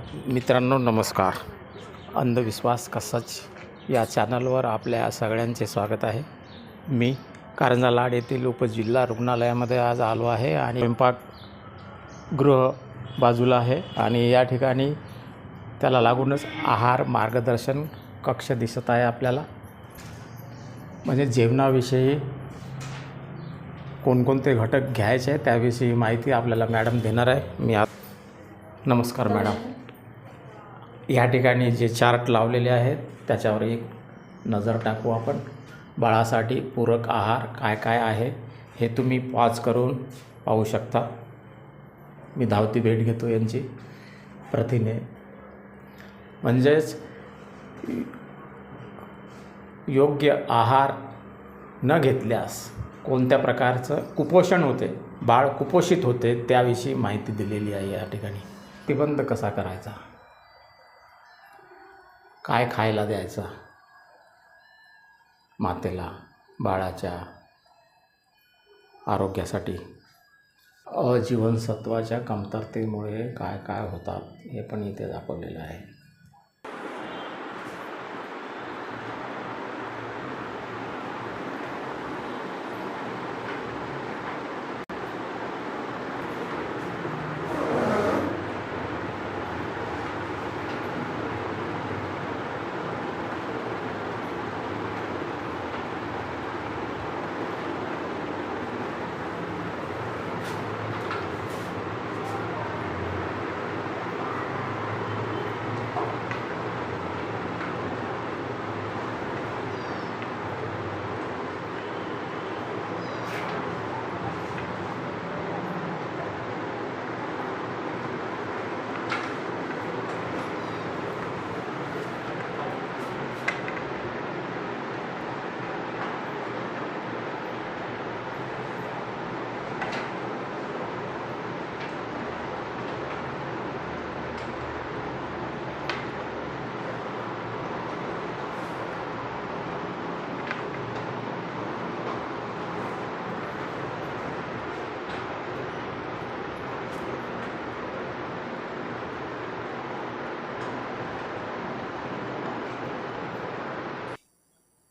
मित्रांनो नमस्कार. अंधविश्वास कसाच या चॅनलवर आपल्या सगळ्यांचे स्वागत आहे. मी कारंजा लाड येथील उपजिल्हा रुग्णालयामध्ये आज आलो आहे आणि स्वयंपाकगृह बाजूला आहे आणि या ठिकाणी त्याला लागूनच आहार मार्गदर्शन कक्ष दिसत आहे आपल्याला. म्हणजे जेवणाविषयी कोणकोणते घटक घ्यायचे त्याविषयी माहिती आपल्याला मॅडम देणार आहे. नमस्कार मॅडम. या ठिकाणी जे चार्ट लावलेले आहेत त्याच्यावर एक नजर टाकू आपण. बाळासाठी पूरक आहार काय काय आहे हे तुम्ही पॉज करून पाहू शकता. मी धावती भेट घेतो यांची प्रथिने. म्हणजेच योग्य आहार न घेतल्यास कोणत्या प्रकारचं कुपोषण होते, बाळ कुपोषित होते त्याविषयी माहिती दिलेली आहे या ठिकाणी. प्रतिबंध कसा करायचा, काय खायला द्यायचं मातेला बाळाच्या आरोग्यासाठी, अजीवनसत्वाच्या कमतरतेमुळे काय काय होतात हे पण इथे दाखवलेलं आहे.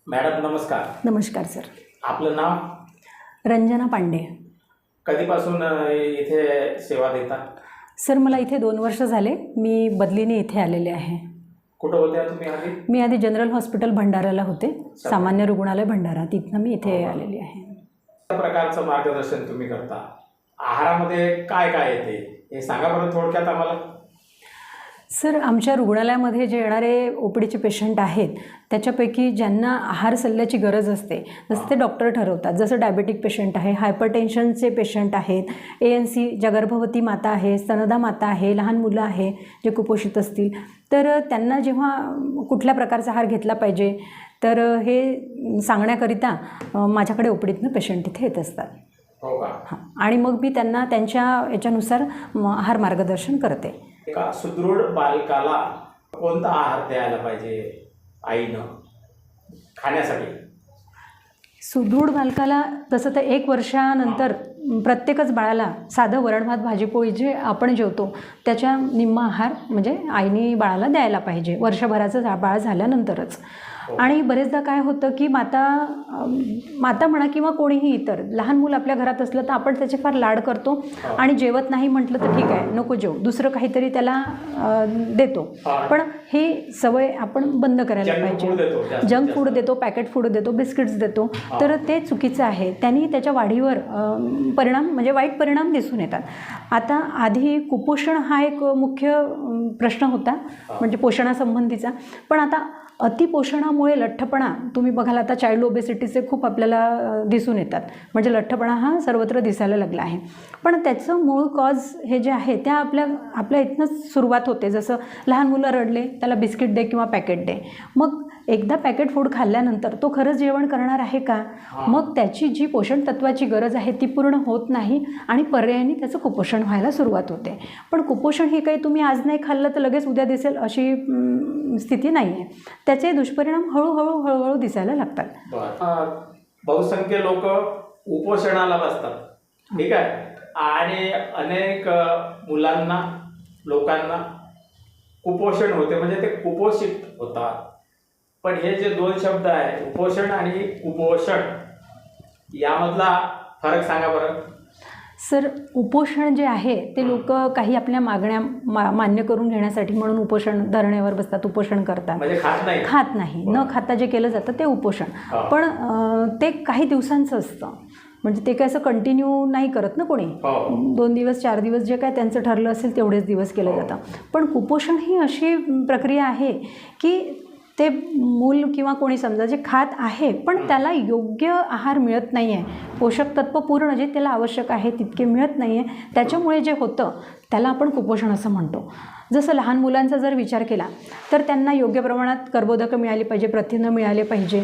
मॅडम नमस्कार. नमस्कार सर. आपलं नाव? रंजना पांडे. कधीपासून इथे सेवा देता? सर मला इथे 2 वर्ष झाले. मी बदलीने इथे आलेले आहे. कुठं होत्या तुम्ही आधी? मी आधी जनरल हॉस्पिटल भंडाराला होते, सामान्य रुग्णालय भंडारा. तिथनं मी इथे आलेली आहे. कशा प्रकारचं मार्गदर्शन तुम्ही करता? आहारामध्ये काय काय येते हे सांगा बरं थोडक्यात आम्हाला. सर आमच्या रुग्णालयामध्ये जे येणारे ओपीडीचे पेशंट आहेत त्याच्यापैकी ज्यांना आहार सल्ल्याची गरज असते जसं ते डॉक्टर ठरवतात. जसं डायबेटिक पेशंट आहे, हायपरटेन्शनचे पेशंट आहेत, ANC ज्या गर्भवती माता आहे, स्तनदा माता आहे, लहान मुलं आहे जे कुपोषित असतील, तर त्यांना जेव्हा कुठल्या प्रकारचा आहार घेतला पाहिजे तर हे सांगण्याकरिता माझ्याकडे ओपीडीतनं पेशंट इथे येत असतात. हो का? हां. आणि मग मी त्यांना त्यांच्या याच्यानुसार आहार मार्गदर्शन करते. एका सुदृढ बालकाला कोणता आहार द्यायला पाहिजे आईनं खाण्यासाठी? सुदृढ बालकाला तसं तर 1 वर्षानंतर प्रत्येकच बाळाला साधं वरण भात भाजीपोळी जे आपण जेवतो त्याच्या निम्मा आहार म्हणजे आईने बाळाला द्यायला पाहिजे वर्षभराचं बाळ झाल्यानंतरच. आणि बरेचदा काय होतं की माता म्हणा किंवा कोणीही इतर लहान मुलं आपल्या घरात असलं तर आपण त्याचे फार लाड करतो आणि जेवत नाही म्हटलं तर ठीक आहे नको जेव, दुसरं काहीतरी त्याला देतो. पण ही सवय आपण बंद करायला पाहिजे. जंक फूड देतो, पॅकेट फूड देतो, बिस्किट्स देतो, तर ते चुकीचं आहे. त्यांनी त्याच्या वाढीवर परिणाम म्हणजे वाईट परिणाम दिसून येतात. आता आधी कुपोषण हा एक मुख्य प्रश्न होता म्हणजे पोषणासंबंधीचा. पण आता अतिपोषणामुळे लठ्ठपणा तुम्ही बघाल आता चाइल्ड ओबेसिटीचे खूप आपल्याला दिसून येतात. म्हणजे लठ्ठपणा हा सर्वत्र दिसायला लागला आहे. पण त्याचं मूळ कॉज हे जे आहे त्या आपल्या इथनंच सुरुवात होते. जसं लहान मुलं रडले त्याला बिस्किट दे किंवा पॅकेट दे. मग एकदा पॅकेट फूड खाल्ल्यानंतर तो खरंच जेवण करणार आहे का? मग त्याची जी पोषण तत्वाची गरज आहे ती पूर्ण होत नाही आणि पर्यायाने त्याचं कुपोषण व्हायला सुरुवात होते. पण कुपोषण हे काही तुम्ही आज नाही खाल्लं तर लगेच उद्या दिसेल अशी स्थिती नाही आहे. त्याचे दुष्परिणाम हळूहळू दिसायला लागतात. बहुसंख्य लोक उपोषणाला बसतात, ठीक आहे, आणि अनेक मुलांना लोकांना कुपोषण होते म्हणजे ते कुपोषित होतात. पण हे जे दोन शब्द आहे कुपोषण आणि कुपोषण यामधला फरक सांगा बरं. सर उपोषण जे आहे ते लोक काही आपल्या मागण्या मान्य करून घेण्यासाठी म्हणून उपोषण धरणेवर बसतात, उपोषण करतात. म्हणजे खात नाही न खाता जे केलं जातं ते उपोषण. पण ते काही दिवसांचं असतं, म्हणजे ते काय असं कंटिन्यू नाही करत ना कोणी. 2 दिवस 4 दिवस जे काय त्यांचं ठरलं असेल तेवढेच दिवस केलं जातं. पण कुपोषण ही अशी प्रक्रिया आहे की ते मूल किंवा कोणी समजा जे खात आहे पण त्याला योग्य आहार मिळत नाही आहे, पोषक तत्व पूर्ण जे त्याला आवश्यक आहे तितके मिळत नाही आहे, त्याच्यामुळे जे होतं त्याला आपण कुपोषण असं म्हणतो. जसं लहान मुलांचा जर विचार केला तर त्यांना योग्य प्रमाणात कर्बोदकं मिळाली पाहिजे, प्रथिनं मिळाले पाहिजे,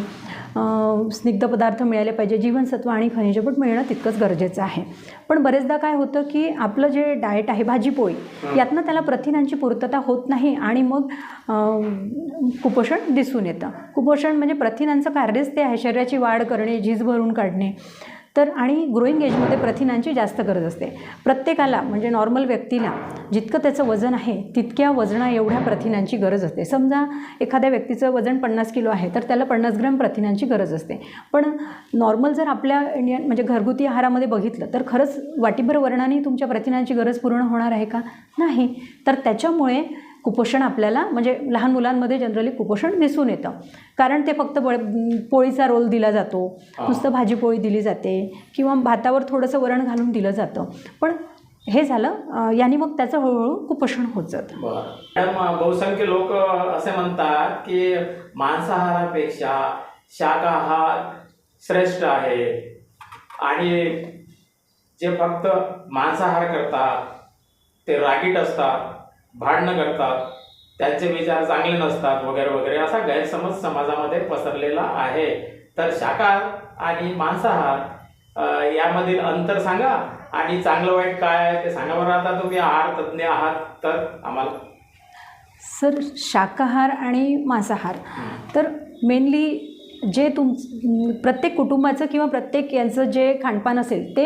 स्निग्ध पदार्थ मिळाले पाहिजे, जीवनसत्व आणि खनिजपट मिळणं तितकंच गरजेचं आहे. पण बरेचदा काय होतं की आपलं जे डाएट आहे भाजीपोळी यातनं त्याला प्रथिनांची पूर्तता होत नाही आणि मग कुपोषण दिसून येतं. कुपोषण म्हणजे प्रथिनांचं कार्यच ते आहे, शरीराची वाढ करणे, झीज भरून काढणे. तर आणि ग्रोईंग एजमध्ये प्रथिनांची जास्त गरज असते. प्रत्येकाला म्हणजे नॉर्मल व्यक्तीला जितकं त्याचं वजन आहे तितक्या वजना एवढ्या प्रथिनांची गरज असते. समजा एखाद्या व्यक्तीचं वजन 50 किलो आहे तर त्याला 50 ग्रॅम प्रथिनांची गरज असते. पण नॉर्मल जर आपल्या इंडियन म्हणजे घरगुती आहारामध्ये बघितलं तर खरंच वाटीभर वरणाने तुमच्या प्रथिनांची गरज पूर्ण होणार आहे का? नाही. तर त्याच्यामुळे कुपोषण आपल्याला म्हणजे लहान मुलांमध्ये जनरली कुपोषण दिसून येतं. कारण ते फक्त पोळीचा रोल दिला जातो, नुसतं भाजीपोळी दिली जाते किंवा भातावर थोडंसं वरण घालून दिलं जातं. पण हे झालं याने मग त्याचं हळूहळू कुपोषण होत जातं. मॅडम बहुसंख्य लोक असे म्हणतात की मांसाहारापेक्षा शाकाहार श्रेष्ठ आहे आणि जे फक्त मांसाहार करतात ते रागीट असतात, भांडणं करतात, त्यांचे विचार चांगले नसतात वगैरे वगैरे असा गैरसमज समाजामध्ये पसरलेला आहे. तर शाकाहार आणि मांसाहार यामधील अंतर सांगा आणि चांगलं वाईट काय आहे ते सांगा बरं. आता तुम्ही आहार तज्ज्ञ आहात तर आम्हाला. सर शाकाहार आणि मांसाहार तर मेनली जे प्रत्येक कुटुंबाचं किंवा प्रत्येक यांचं जे खानपान असेल ते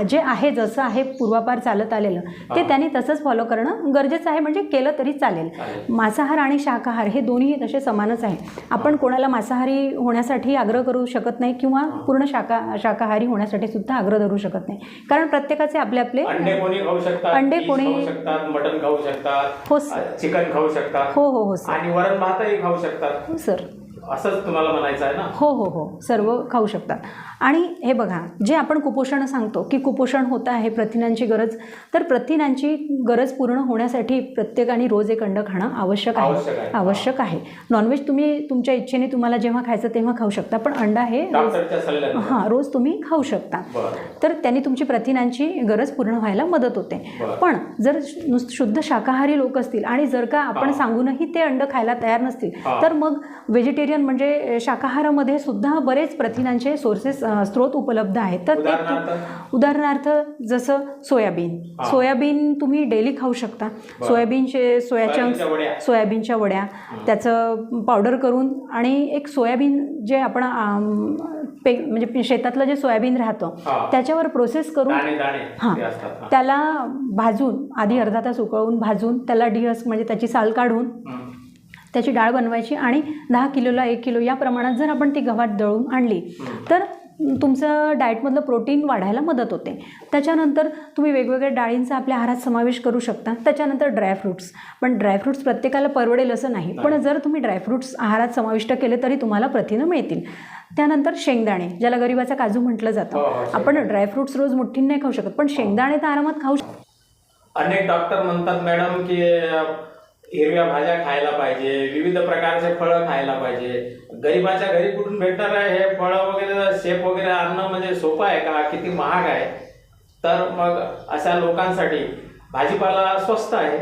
जे आहे जसं आहे पूर्वापार चालत आलेलं ते त्यांनी तसंच फॉलो करणं गरजेचं आहे, म्हणजे केलं तरी चालेल. मांसाहार आणि शाकाहार हे दोन्ही तसे समानच आहे. आपण कोणाला मांसाहारी होण्यासाठी आग्रह करू शकत नाही किंवा पूर्ण शाकाहारी होण्यासाठी सुद्धा आग्रह धरू शकत नाही, कारण प्रत्येकाचे आपले आपले अंडे कोणी खाऊ शकतात, अंडे कोणी खाऊ शकतात, मटण खाऊ शकतात, हो चिकन खाऊ शकतात, हो हो हो सर, आणि वरण भातही खाऊ शकतात. हो सर, असंच तुम्हाला म्हणायचं आहे ना? हो हो हो, सर्व खाऊ शकतात. आणि हे बघा जे आपण कुपोषण सांगतो की कुपोषण होत आहे, प्रथिनांची गरज, तर प्रथिनांची गरज पूर्ण होण्यासाठी प्रत्येकाने रोज एक अंड खाणं आवश्यक आहे. नॉनव्हेज तुम्ही तुमच्या इच्छेने तुम्हाला जेव्हा खायचं तेव्हा खाऊ शकता, पण अंडा हे रोज तुम्ही खाऊ शकता. तर त्यांनी तुमची प्रथिनांची गरज पूर्ण व्हायला मदत होते. पण जर शुद्ध शाकाहारी लोक असतील आणि जर का आपण सांगूनही ते अंड खायला तयार नसतील तर मग व्हेजिटेरियन म्हणजे शाकाहारामध्ये सुद्धा बरेच प्रथिनांचे सोर्सेस स्रोत उपलब्ध आहेत. तर ते उदाहरणार्थ जसं सोयाबीन तुम्ही डेली खाऊ शकता. सोयाबीनच्या वड्या त्याचं पावडर करून आणि एक सोयाबीन जे आपण म्हणजे शेतातलं जे सोयाबीन राहतं त्याच्यावर प्रोसेस करून त्याला भाजून आधी अर्धा तास उकळून भाजून त्याला डिहस म्हणजे त्याची साल काढून त्याची डाळ बनवायची आणि 10 किलोला 1 किलो या प्रमाणात जर आपण ती गव्हात दळून आणली तर तुमचं डाएटमधलं प्रोटीन वाढायला मदत होते. त्याच्यानंतर तुम्ही वेगवेगळ्या डाळींचा आपल्या आहारात समावेश करू शकता. त्याच्यानंतर ड्रायफ्रूट्स, पण ड्रायफ्रूट्स प्रत्येकाला परवडेल असं नाही, पण जर तुम्ही ड्रायफ्रूट्स आहारात समाविष्ट केले तरी तुम्हाला प्रथिनं मिळतील. त्यानंतर शेंगदाणे, ज्याला गरिबाचा काजू म्हटलं जातं. आपण ड्रायफ्रूट्स रोज मुठ्ठीने नाही खाऊ शकत, पण शेंगदाणे तर आरामात खाऊ शकतो. अनेक डॉक्टर म्हणतात मॅडम की हिरव्या भाज्या खायला पाहिजे, विविध प्रकारचे फळं खायला पाहिजे. गरिबाच्या घरी कुठून भेटणार आहे हे फळं वगैरे, शेप वगैरे आणणं म्हणजे सोपं आहे का? किती महाग आहे? तर मग अशा लोकांसाठी भाजीपाला स्वस्त आहे,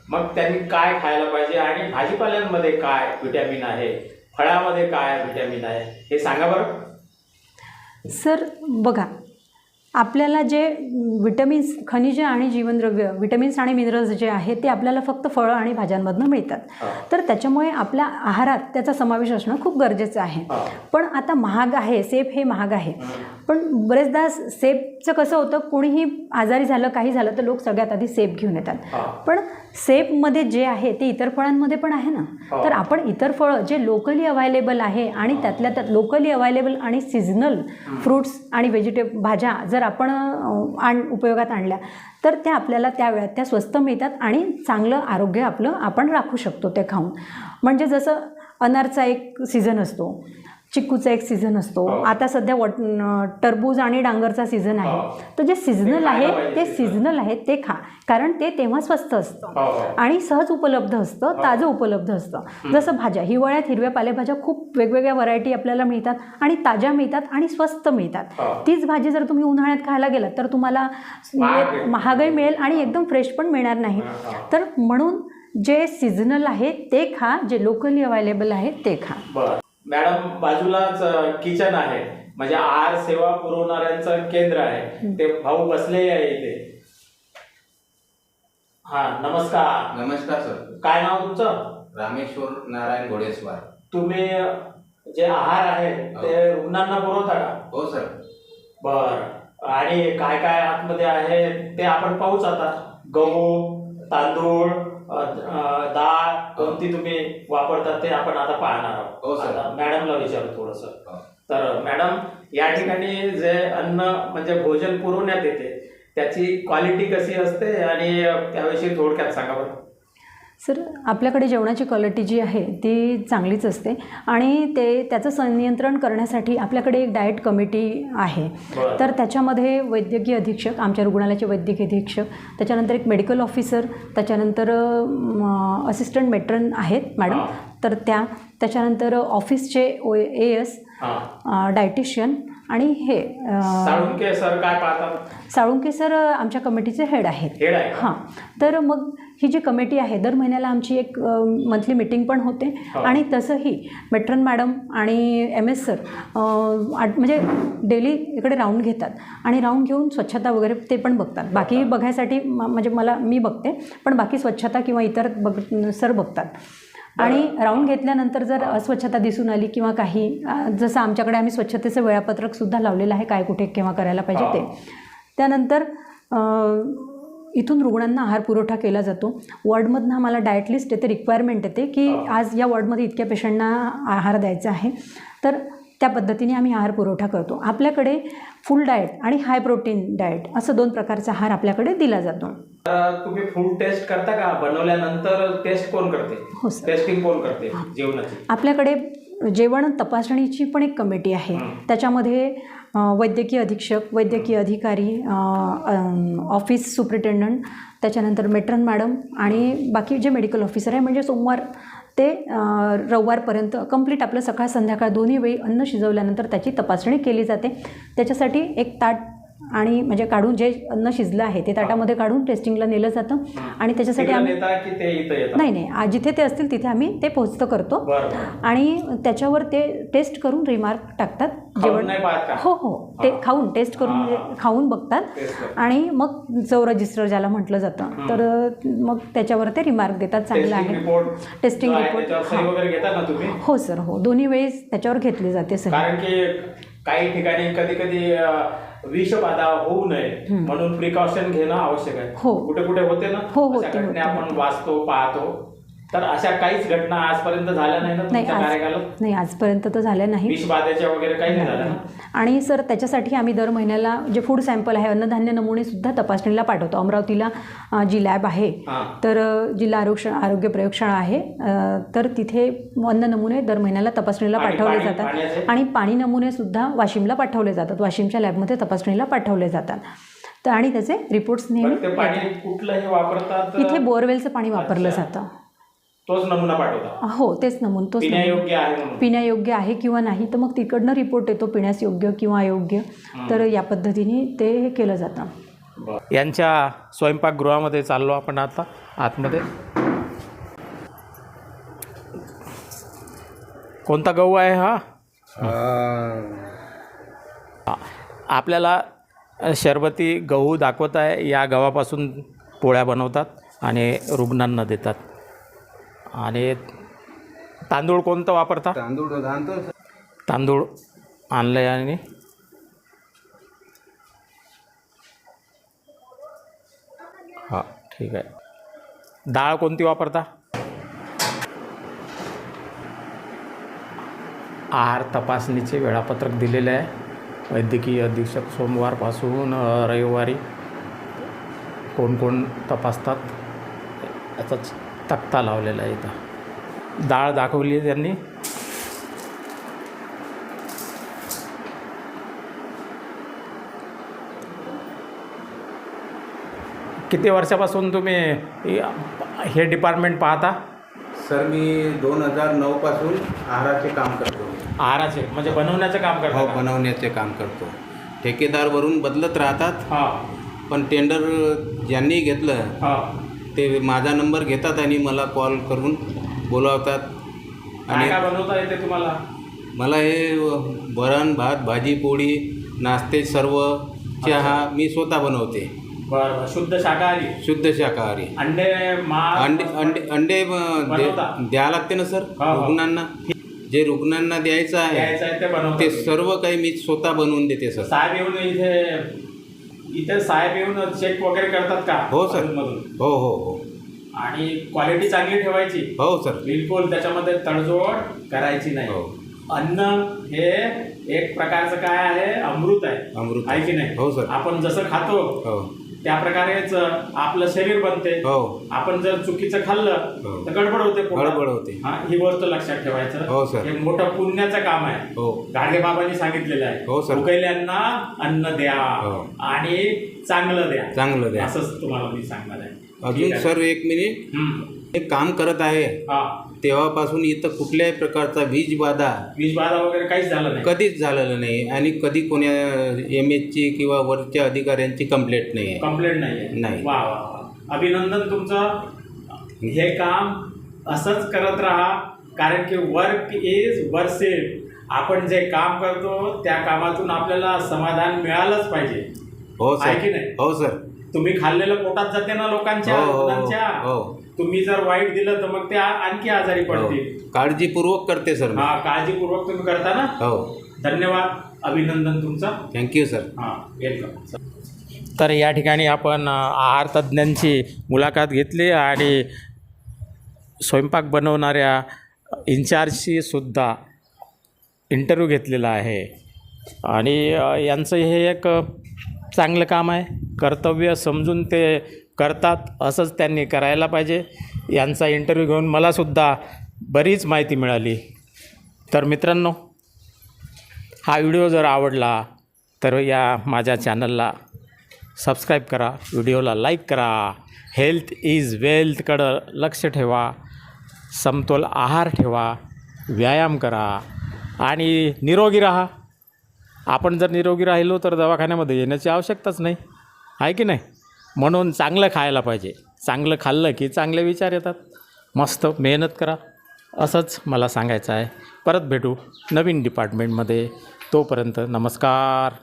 मग त्यांनी काय खायला पाहिजे आणि भाजीपाल्यांमध्ये काय विटॅमिन आहे, फळामध्ये काय विटॅमिन आहे हे सांगा बरं. सर बघा, आपल्याला जे विटॅमिन्स, खनिजे आणि जीवनद्रव्य, विटॅमिन्स आणि मिनरल्स जे आहेत ते आपल्याला फक्त फळं आणि भाज्यांमधनं मिळतात. तर त्याच्यामुळे आपल्या आहारात त्याचा समावेश असणं खूप गरजेचं आहे. पण आता महाग आहे, सेब हे महाग आहे. पण बरेचदा सेबचं कसं होतं, कोणीही आजारी झालं काही झालं तर लोक सगळ्यात आधी सेब घेऊन येतात. पण सेबमध्ये जे आहे ते इतर फळांमध्ये पण आहे ना. तर आपण इतर फळं जे लोकली अवेलेबल आहे आणि त्यातल्या त्यात लोकली अवेलेबल आणि सिजनल फ्रूट्स आणि भाज्या जर आपण उपयोगात आणल्या तर त्या आपल्याला त्या वेळात त्या स्वस्त मिळतात आणि चांगलं आरोग्य आपलं आपण राखू शकतो ते खाऊन. म्हणजे जसं अनारचा एक सीझन असतो, चिक्कूचा एक सीझन असतो, आता सध्या टरबूज आणि डांगरचा सीझन आहे. तर जे सीझनल आहे ते खा, कारण ते तेव्हा स्वस्त असतं आणि सहज उपलब्ध असतं, ताजं उपलब्ध असतं. जसं भाज्या, हिवाळ्यात हिरव्या पालेभाज्या खूप वेगवेगळ्या व्हरायटी आपल्याला मिळतात आणि ताज्या मिळतात आणि स्वस्त मिळतात. तीच भाजी जर तुम्ही उन्हाळ्यात खायला गेलात तर तुम्हाला महागही मिळेल आणि एकदम फ्रेश पण मिळणार नाही. तर म्हणून जे सीझनल आहे ते खा, जे लोकली अवेलेबल आहे ते खा. मॅडम, बाजूलाच किचन आहे, म्हणजे आहार सेवा पुरवणाऱ्यांचं केंद्र आहे. ते भाऊ बसले आहे इथे. हा, नमस्कार. नमस्कार सर. काय नाव तुमचं? रामेश्वर नारायण घोडेस्वार. तुम्ही जे आहार आहे ते रुग्णांना पुरवता का? हो सर. बर. आणि काय काय आतमध्ये आहे ते आपण पाहूच आता. गहू, तांदूळ, डाळ कोणती तुम्ही वापरतात ते आपण आता पाहणार आहोत. हो सर. आता मॅडमला विचारू थोडस. तर मॅडम, या ठिकाणी जे अन्न म्हणजे भोजन पुरवण्यात येते त्याची क्वालिटी कशी असते आणि त्याविषयी थोडक्यात सांगा बरं. सर, आपल्याकडे जेवणाची क्वालिटी जी आहे ती चांगलीच असते आणि त्याचं संनियंत्रण करण्यासाठी आपल्याकडे एक डाएट कमिटी आहे. तर त्याच्यामध्ये वैद्यकीय अधीक्षक, आमच्या रुग्णालयाचे वैद्यकीय अधीक्षक, त्याच्यानंतर एक मेडिकल ऑफिसर, त्याच्यानंतर असिस्टंट मेट्रन आहेत मॅडम, तर त्याच्यानंतर ऑफिसचे AS, डायटिशियन आणि हे साळुंके सर काय पाहतात? साळुंके सर आमच्या कमिटीचे हेड आहेत. हां. तर मग ही जी कमिटी आहे दर महिन्याला आमची एक मंथली मीटिंग पण होते आणि तसंही मेट्रन मॅडम आणि MS सर म्हणजे डेली इकडे राऊंड घेतात आणि राऊंड घेऊन स्वच्छता वगैरे ते पण बघतात. बाकी बघायसाठी म्हणजे मी बघते, पण बाकी स्वच्छता किंवा इतर सर बघतात. आणि राऊंड घेतल्यानंतर जर अस्वच्छता दिसून आली किंवा काही, जसं आमच्याकडे आम्ही स्वच्छतेचं वेळापत्रकसुद्धा लावलेलं आहे, काय कुठे केव्हा करायला पाहिजे ते. त्यानंतर इथून रुग्णांना आहार पुरवठा केला जातो. वॉर्डमधनं आम्हाला डाएट लिस्ट येते, रिक्वायरमेंट येते की आज या वॉर्डमध्ये इतक्या पेशंटना आहार द्यायचा आहे. तर त्या पद्धतीने आम्ही आहार पुरवठा करतो. आपल्याकडे फुल डाएट आणि हाय प्रोटीन डाएट असं 2 प्रकारचा आहार आपल्याकडे दिला जातो. तुम्ही फूड टेस्ट करता का? बनवल्यानंतर टेस्ट कोण करते? हो सर. टेस्टिंग कोण करते जेवणाची? आपल्याकडे जेवण तपासणीची पण एक कमिटी आहे. त्याच्यामध्ये वैद्यकीय अधीक्षक, वैद्यकीय अधिकारी, ऑफिस सुप्रिटेंडंट, त्याच्यानंतर मेट्रन मॅडम आणि बाकी जे मेडिकल ऑफिसर आहे, म्हणजे सोमवार ते रविवारपर्यंत कंप्लीट आपलं सकाळ संध्याकाळ दोन्ही वेळी अन्न शिजवल्यानंतर त्याची तपासणी केली जाते. त्याच्यासाठी एक ताट आणि म्हणजे काढून जे अन्न शिजलं आहे ते ताटामध्ये काढून टेस्टिंगला नेलं जातं आणि त्याच्यासाठी आम्ही नाही, जिथे ते असतील तिथे आम्ही ते पोहोचतं करतो आणि त्याच्यावर ते टेस्ट करून रिमार्क टाकतात. जेवण हो ते खाऊन टेस्ट करून खाऊन बघतात आणि मग जो रजिस्टर ज्याला म्हटलं जातं तर मग त्याच्यावर ते रिमार्क देतात, चांगलं आहे. टेस्टिंग रिपोर्ट हो सर, हो, दोन्ही वेळेस त्याच्यावर घेतली जाते सर. कारण की काही ठिकाणी कधी कधी विषबाधा होऊ नये म्हणून प्रिकॉशन घेणं आवश्यक आहे. कुठे कुठे होते ना, अशा घटना आपण वाचतो, पाहतो. तर अशा काहीच घटना आजपर्यंत झाल्या नाही ना तुमच्या कार्यकालात? नाही, आजपर्यंत तर झाल्या नाही. विषबाधेच्या वगैरे काही नाही झालं. आणि सर त्याच्यासाठी आम्ही दर महिन्याला जे फूड सॅम्पल आहे, अन्नधान्य नमुने सुद्धा तपासणीला पाठवतो. अमरावतीला जी लॅब आहे, तर जिल्हा आरोग्य प्रयोगशाळा आहे, तर तिथे अन्न नमुने दर महिन्याला तपासणीला पाठवले जातात आणि पाणी नमुने सुद्धा वाशिमला पाठवले जातात. वाशिमच्या लॅबमध्ये तपासणीला पाठवले जातात. तर आणि त्याचे रिपोर्ट्स नेहमी कुठलंही वापरतात. इथे बोअरवेलचं पाणी वापरलं जातं. तोच नमुना पाठवता? हो, तेच नमुना. तोच पिण्यायोग्य आहे किंवा नाही, तर मग तिकडनं रिपोर्ट येतो पिण्यास योग्य किंवा अयोग्य. तर या पद्धतीने ते केलं जातं. यांच्या स्वयंपाकगृहामध्ये चाललो आपण आता आतमध्ये. कोणता गहू आहे हा? आपल्याला शरबती गहू दाखवत आहे. या गव्हापासून पोळ्या बनवतात आणि रुग्णांना देतात. आणि तांदूळ कोणतं वापरता? तांदूळ आणलं आहे आणि हां, ठीक आहे. डाळ कोणती वापरता? आहार तपासणीचे वेळापत्रक दिलेले आहे. वैद्यकीय अधीक्षक सोमवारपासून रविवारी कोण कोण तपासतात याचाच तक्ता लावलेला आहे इथं. डाळ दाखवली आहे त्यांनी. किती वर्षापासून तुम्ही हे डिपार्टमेंट पाहता? सर मी 2009 पासून आहाराचे काम करतो. आहाराचे म्हणजे बनवण्याचं काम करता हो, का? बनवण्याचे काम करतो. ठेकेदारवरून बदलत राहतात, हां पण टेंडर ज्यांनी घेतलं हां ते माझा नंबर घेतात आणि मला कॉल करून बोलावतात. काय आणि काय बनवता येते तुम्हाला? मला हे वरण भात भाजी पोळी नाश्ते सर्व चहा मी स्वतः बनवते. बरं बरं. शुद्ध शाकाहारी? शुद्ध शाकाहारी. अंडे मांस अंडे बनवता? द्यावं लागते ना सर हो, हो. रुग्णांना. जे रुग्णांना द्यायचं आहे द्यायचं आहे ते बनवता? ते सर्व काही मी स्वतः बनवून देते सर. साहेब येऊन इथे साहेब येऊन चेक वगैरे करतात का? हो सर. मधून? हो हो हो आणि क्वालिटी चांगली ठेवायची. हो सर. बिलकुल त्याच्यामध्ये तडजोड करायची नाही. हो. अन्न हे एक प्रकारचं काय आहे? अमृत आहे. अमृत आहे की नाही? हो सर. आपण जसं खातो हो त्या प्रकारेच आपलं शरीर बनते. हो आपण जर चुकीचं खाल्लं हो. तर गडबड होते पोटात. गडबड होते. हा, ही गोष्ट लक्षात ठेवायचं. हो सर. हे मोठं पुण्याचं काम आहे. हो गाडगे बाबांनी सांगितलेलं आहे. हो सर. भुकेल्यांना अन्न द्या हो. आणि चांगलं द्या. चांगलं द्या. असंच तुम्हाला मी सांगणार आहे. अजून ठीक आहे? सर एक मिनिट. हम्म. हे काम करत आहे हा. तेव्हापासून इथं कुठल्याही प्रकारचा वीज बाधा विषबाधा वगैरे काहीच झालं नाही? कधीच झालेलं नाही आणि कधी कोण्या MHची किंवा वरच्या अधिकाऱ्यांची कंप्लेंट नाही आहे. कंप्लेंट नाही आहे? नाही. वा वा वा. अभिनंदन तुमचं. हे काम असंच करत राहा, कारण की वर्क इज वर्सेल. आपण जे काम करतो त्या कामातून आपल्याला समाधान मिळालंच पाहिजे. हो आहे सर. की नाही? हो सर. तुम्ही खाल्लेलं पोटात जाते ना लोकांच्या हो, हो, मुलांच्या. हो. तुम्ही जर वाईट दिलं तर मग ते आणखी आजारी हो. पडतील. काळजीपूर्वक करते सर मी. हा, काळजीपूर्वक तुम्ही करता ना. हो. धन्यवाद. अभिनंदन तुमचं. Thank you sir. हां, वेलकम. तर या ठिकाणी आपण आहार तज्ज्ञांची मुलाखत घेतली आणि स्वयंपाक बनवणाऱ्या इन्चार्जची सुद्धा इंटरव्ह्यू घेतलेला आहे. आणि यांचं हे एक चांगलं काम आहे. कर्तव्य समजून ते करतात, असंच त्यांनी करायला पाहिजे. यांचा इंटरव्ह्यू घेऊन मलासुद्धा बरीच माहिती मिळाली. तर मित्रांनो, हा व्हिडिओ जर आवडला तर या माझ्या चॅनलला सबस्क्राईब करा, व्हिडिओला लाईक करा. हेल्थ इज वेल्थकडं लक्ष ठेवा, समतोल आहार ठेवा, व्यायाम करा आणि निरोगी राहा. आपण जर निरोगी राहिलो तर दवाखान्यामध्ये येण्याची आवश्यकताच नाही, आहे की नाही? म्हणून चांगलं खायला पाहिजे. चांगलं खाल्लं की चांगले विचार येतात. मस्त मेहनत करा, असंच मला सांगायचं आहे. परत भेटू नवीन डिपार्टमेंटमध्ये. तोपर्यंत नमस्कार.